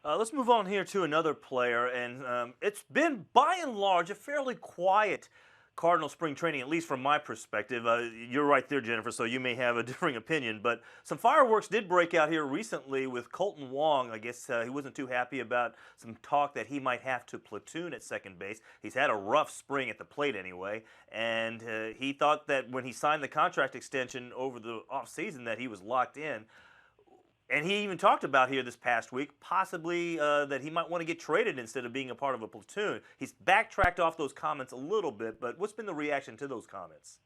Let's move on here to another player, and it's been by and large a fairly quiet Cardinal spring training, at least from my perspective. You're right there, Jenifer, so you may have a differing opinion, but some fireworks did break out here recently with Kolten Wong. I guess he wasn't too happy about some talk that he might have to platoon at second base. He's had a rough spring at the plate anyway, and he thought that when he signed the contract extension over the offseason that he was locked in. And he even talked about here this past week, possibly that he might want to get traded instead of being a part of a platoon. He's backtracked off those comments a little bit, but what's been the reaction to those comments?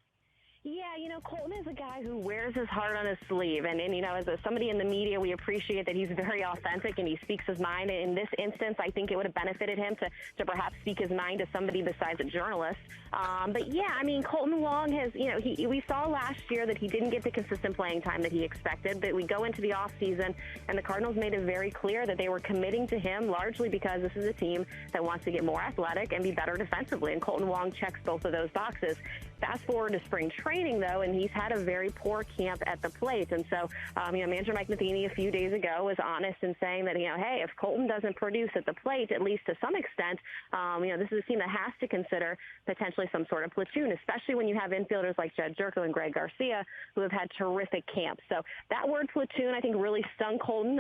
Yeah, Kolten is a guy who wears his heart on his sleeve. And as somebody in the media, we appreciate that he's very authentic and he speaks his mind. In this instance, I think it would have benefited him to perhaps speak his mind to somebody besides a journalist. But yeah, Kolten Wong has, we saw last year that he didn't get the consistent playing time that he expected. But we go into the offseason, and the Cardinals made it very clear that they were committing to him largely because this is a team that wants to get more athletic and be better defensively. And Kolten Wong checks both of those boxes. Fast forward to spring training, though, and he's had a very poor camp at the plate. And so, Manager Mike Matheny a few days ago was honest in saying that, hey, if Kolten doesn't produce at the plate, at least to some extent, this is a team that has to consider potentially some sort of platoon, especially when you have infielders like Jed Jerko and Greg Garcia who have had terrific camps. So that word platoon, I think, really stung Kolten.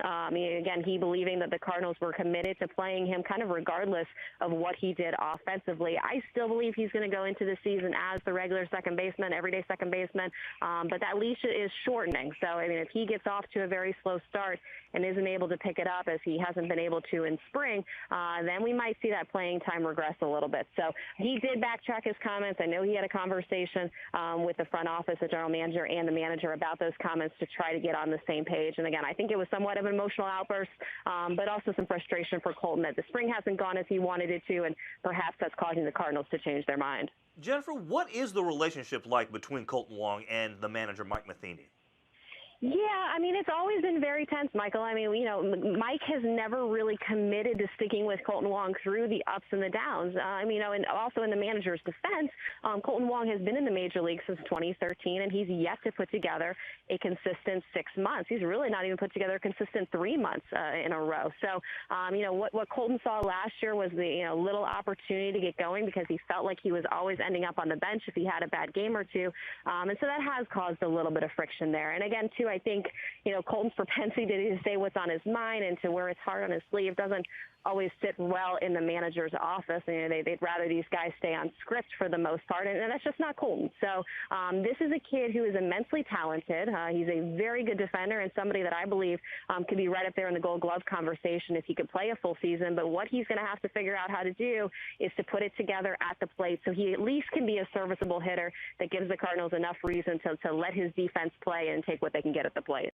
Again, he believing that the Cardinals were committed to playing him kind of regardless of what he did offensively. I still believe he's going to go into the season as the regular second baseman, everyday second baseman, but that leash is shortening. So, if he gets off to a very slow start and isn't able to pick it up as he hasn't been able to in spring, then we might see that playing time regress a little bit. So he did backtrack his comments. I know he had a conversation with the front office, the general manager, and the manager about those comments to try to get on the same page. And again, I think it was somewhat of an emotional outburst, but also some frustration for Kolten that the spring hasn't gone as he wanted it to, and perhaps that's causing the Cardinals to change their mind. Jenifer, what is the relationship like between Kolten Wong and the manager, Mike Matheny? Yeah, it's always been very tense, Michael. Mike has never really committed to sticking with Kolten Wong through the ups and the downs. And also in the manager's defense, Kolten Wong has been in the major league since 2013, and he's yet to put together a consistent 6 months. He's really not even put together a consistent 3 months in a row. So, what Kolten saw last year was the little opportunity to get going because he felt like he was always ending up on the bench if he had a bad game or two. And so that has caused a little bit of friction there. And again, too, I think, Kolten's propensity to say what's on his mind and to wear his heart on his sleeve doesn't always sit well in the manager's office. They'd rather these guys stay on script for the most part, and that's just not Kolten. So this is a kid who is immensely talented. He's a very good defender and somebody that I believe could be right up there in the Gold Glove conversation if he could play a full season. But what he's going to have to figure out how to do is to put it together at the plate so he at least can be a serviceable hitter that gives the Cardinals enough reason to let his defense play and take what they can get at the plate.